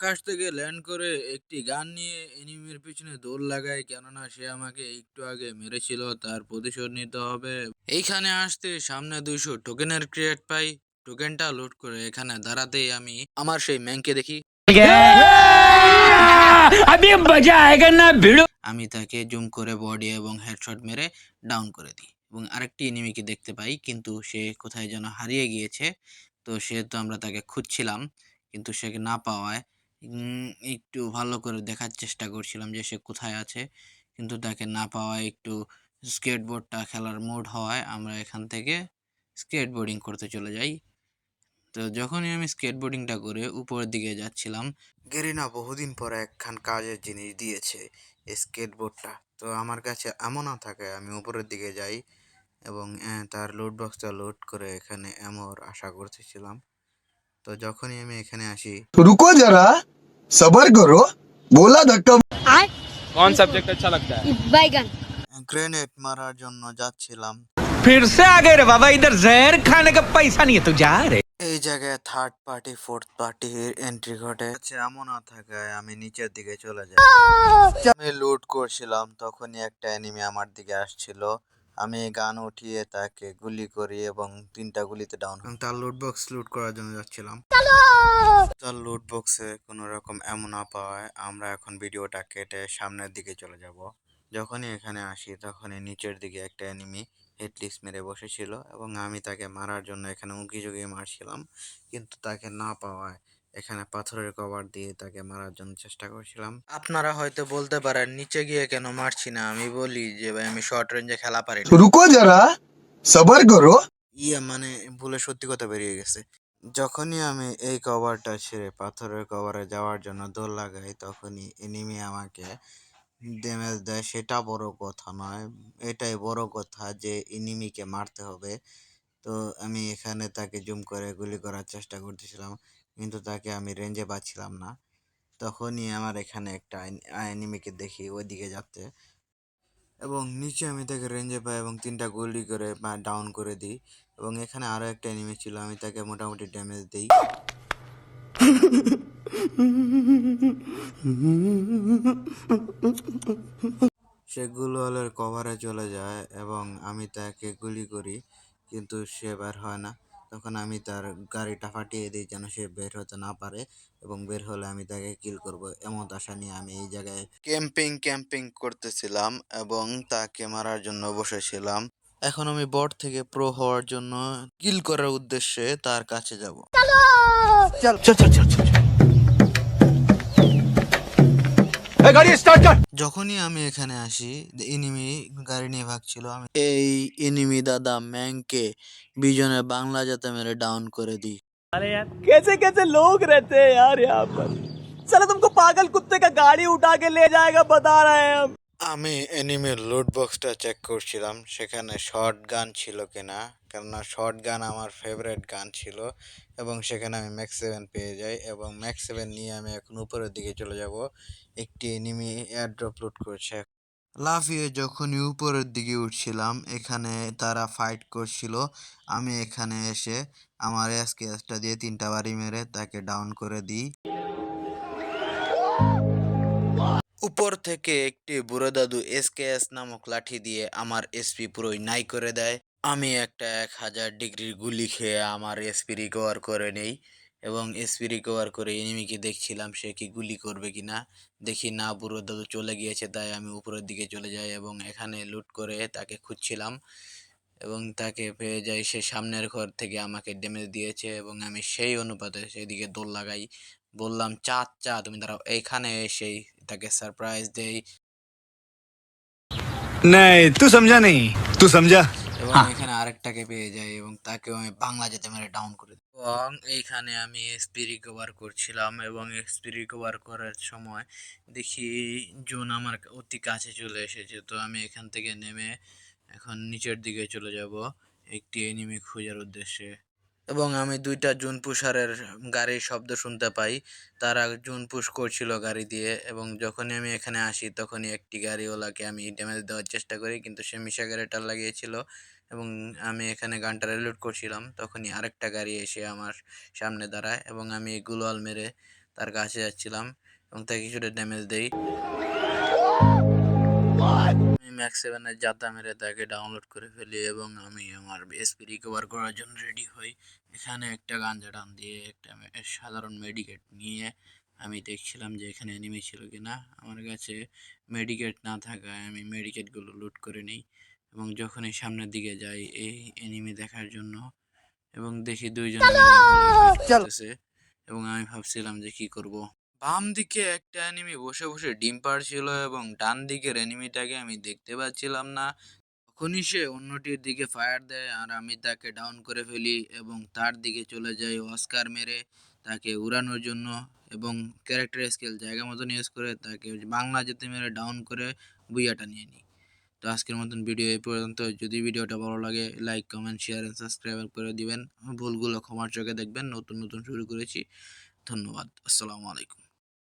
আকাশ থেকে ল্যান্ড করে একটি গান নিয়ে এনিমির পিছনে দৌড় লাগাই, কেননা সে আমাকে একটু আগে মেরেছিল, তার প্রতিশোধ নিতে হবে। এইখানে আসতে সামনে 200 টোকেনের ক্রিয়েট পাই। টোকেনটা লুট করে এখানে দাঁড়াতেই আমি আমার সেই ম্যাংকে দেখি। আমি তাকে জুম করে বডি এবং হেডশট মেরে ডাউন করে দিই এবং আরেকটি এনিমিকে দেখতে পাই, কিন্তু সে কোথায় যেন হারিয়ে গিয়েছে। তো সেহেতু আমরা তাকে খুঁজছিলাম, কিন্তু সে না পাওয়ায় একটু ভালো করে দেখার চেষ্টা করছিলাম যে সে কোথায় আছে, কিন্তু তাকে না পাওয়ায় একটু স্কেটবোর্ডটা খেলার মুড হওয়ায় আমরা এখান থেকে স্কেটবোর্ডিং করতে চলে যাই। তো যখনই আমি স্কেটবোর্ডিংটা করে উপরের দিকে যাচ্ছিলাম, গেরিনা বহুদিন পরে একখান কাজের জিনিস দিয়েছে, স্কেটবোর্ডটা। তো আমার কাছে এমনও থাকে, আমি উপরের দিকে যাই এবং তার লোড বক্সটা লোড করে এখানে এমর আশা করতেছিলাম। তো যখনই আমি এখানে আসি, रुको जरा सबर करो बोला धक्का कौन सब्जेक्ट अच्छा लगता है? बैगन। গ্রেনেড মারার জন্য যাচ্ছিলাম। फिर से आ गए रे बाबा, इधर जहर खाने का पैसा नहीं है तू जा रे। এই জায়গায় থার্ড পার্টি ফোর্থ পার্টির এন্ট্রি ঘটে। এমন না থাকায় আমি নিচের দিকে চলে যাই। আমি লুট করছিলাম, তখনই একটা এনিমি আমার দিকে আসছিল। আমি গান উঠিয়ে তাকে গুলি করি এবং 3টা গুলিতে ডাউন। তার লুট বক্স লুট করার জন্য যাচ্ছিলাম। তার লুট বক্সে কোনো রকম এমন না পাওয়ায় আমরা এখন ভিডিওটা কেটে সামনের দিকে চলে যাব। যখনই এখানে আসি তখনই নিচের দিকে একটা এনিমি হেডলিস্ট মেরে বসেছিল এবং আমি তাকে মারার জন্য এখানে উঁকি ঝুঁকি মারছিলাম, কিন্তু তাকে না পাওয়ায় এখানে পাথরের কভার দিয়ে তাকে মারার জন্য চেষ্টা করছিলাম। আপনারা হয়তো বলতে পারেন নিচে গিয়ে কেন মারছি না, আমি বলি যে ভাই আমি শর্ট রেঞ্জে খেলা পারি না। रुको जरा सबर करो মানে ভুলে সত্যি কথা বেরিয়ে গেছে। যখনই আমি এই কভারটা ছেড়ে পাথরের কভারে যাওয়ার জন্য দৌড় লাগাই, তখনই এনিমি আমাকে ড্যামেজ দেয়। সেটা বড় কথা নয়, এটাই বড় কথা যে এনিমিকে মারতে হবে। তো আমি এখানে তাকে জুম করে গুলি করার চেষ্টা করতেছিলাম, কিন্তু তাকে আমি রেঞ্জে পাচ্ছিলাম না। তখনই আমার এখানে একটা এনিমিকে দেখি ওইদিকে যাচ্ছে এবং নিচে আমি তাকে রেঞ্জে পাই এবং 3টা গুলি করে ডাউন করে দিই। এবং এখানে আরও একটা এনিমি ছিল, আমি তাকে মোটামুটি ড্যামেজ দিই। সে গুলওয়ালের কভারে চলে যায় এবং আমি তাকে গুলি করি, কিন্তু সে বের হয় না। তখন আমি তার গাড়িটা ফাটিয়ে দিই যেন সে বের হতে না পারে, এবং বের হলে আমি তাকে কিল করব এমন আশা নিয়ে আমি এই জায়গায় ক্যাম্পিং করতেছিলাম এবং তাকে মারার জন্য বসেছিলাম। এখন আমি বট থেকে প্রো হওয়ার জন্য কিল করার উদ্দেশ্যে তার কাছে যাব। चल चल चल चल चल ए, गाड़ी स्टार्ट कर। যখনই আমি এখানে আসি, এনিমি গাড়ি নিয়ে ভাগছিল। আমি এই এনিমি দাদা ম্যাংকে বিজনে বাংলা যাতে মেরে ডাউন করে দিই। कैसे कैसे लोग रहते हैं यार यहाँ पर। चलो तुमको पागल कुत्ते का गाड़ी उठा के ले जाएगा, बता रहे हैं हम। আমি এনিমির লুট বক্সটা চেক করছিলাম সেখানে শর্ট গান ছিল কিনা, কেননা শর্ট গান আমার ফেভারিট গান ছিল। এবং সেখানে আমি ম্যাক্স 7 পেয়ে যাই এবং ম্যাক্স 7 নিয়ে আমি এখন উপরের দিকে চলে যাব। একটি এনিমি এয়ারড্রপ লুট করছে। লাফিয়ে যখনই উপরের দিকে উঠছিলাম, এখানে তারা ফাইট করছিল। আমি এখানে এসে আমার এসকেএসটা দিয়ে 3টা বাড়ি মেরে তাকে ডাউন করে দিই। উপর থেকে একটি বুড়ো দাদু এসকেএস নামক লাঠি দিয়ে আমার এসপি পুরোই নাই করে দেয়। আমি একটা 1000 ডিগ্রির গুলি খেয়ে আমার এসপি রিকভার করে নেই এবং এসপি রিকভার করে এনিমিকে দেখছিলাম সে কি গুলি করবে কিনা। দেখি না, বুড়ো দাদু চলে গিয়েছে, তাই আমি উপরের দিকে চলে যাই এবং এখানে লুট করে তাকে খুঁজছিলাম এবং তাকে পেয়ে যাই। সে সামনের ঘর থেকে আমাকে ড্যামেজ দিয়েছে এবং আমি সেই অনুপাতে সেদিকে দৌড় লাগাই। বললাম চাচা তুমি দাঁড়াও, এইখানে এসেই তাকে সারপ্রাইজ দেই नहीं तू समझा नहीं, तू समझा। এবং এখানে আরেকটাকে পেয়ে যাই এবং তাকেও আমি বাংলা যেতে মেরে ডাউন করে দিই। এবং এইখানে আমি এক্সপি রিকভার করছিলাম এবং এক্সপি রিকভার করার সময় দেখি জোন আমার অতি কাছে চলে এসেছে। তো আমি এখান থেকে নেমে এখন নিচের দিকে চলে যাব একটি এনিমি খোঁজার উদ্দেশ্যে। এবং আমি 2টা জুন পুষারের গাড়ির শব্দ শুনতে পাই, তারা জুন পুশ করছিল গাড়ি দিয়ে। এবং যখনই আমি এখানে আসি তখনই একটি গাড়িওয়ালাকে আমি ড্যামেজ দেওয়ার চেষ্টা করি, কিন্তু সে মিশা গাড়িটা লাগিয়েছিল এবং আমি এখানে গানটা রিলোড করছিলাম। তখনই আরেকটা গাড়ি এসে আমার সামনে দাঁড়ায় এবং আমি গুলওয়াল মেরে তার কাছে যাচ্ছিলাম এবং তাকে কিছুটা ড্যামেজ দেই। আমি ম্যাক্স 7 এর জাতা মেরে তাকে ডাউনলোড করে ফেলি এবং আমি আমার এসপি রিকভার করার জন্য রেডি হই। এখানে একটা গাঞ্জা টান দিয়ে একটা সাধারণ মেডিকেট নিয়ে আমি দেখছিলাম যে এখানে এনিমি ছিল কিনা। আমার কাছে মেডিকেট না থাকায় আমি মেডিকেটগুলো লুট করে নিই এবং যখনই সামনের দিকে যাই এই এনিমি দেখার জন্য এবং দেখি দুইজন চলতেছে এবং আমি ভাবছিলাম যে কি করব। বাম দিকে একটা এনিমি বসে বসে ডিম পাড়ছিল এবং ডান দিকের এনিমিটাকে আমি দেখতে পাচ্ছিলাম না। তখনই সে অন্যটির দিকে ফায়ার দেয় আর আমি তাকে ডাউন করে ফেলি এবং তার দিকে চলে যাই অস্কার মেরে তাকে উড়ানোর জন্য এবং ক্যারেক্টার স্কিল জায়গা মতন ইউজ করে তাকে বাংলা যেতে মেরে ডাউন করে বুইয়াটা নিয়ে নিই। তো আজকের মতন ভিডিও এই পর্যন্ত। যদি ভিডিওটা ভালো লাগে like comment share and subscribe করে দিবেন। ভুলগুলো ক্ষমার চোখে দেখবেন। নতুন নতুন শুরু করেছি। ধন্যবাদ। আসসালামু আলাইকুম।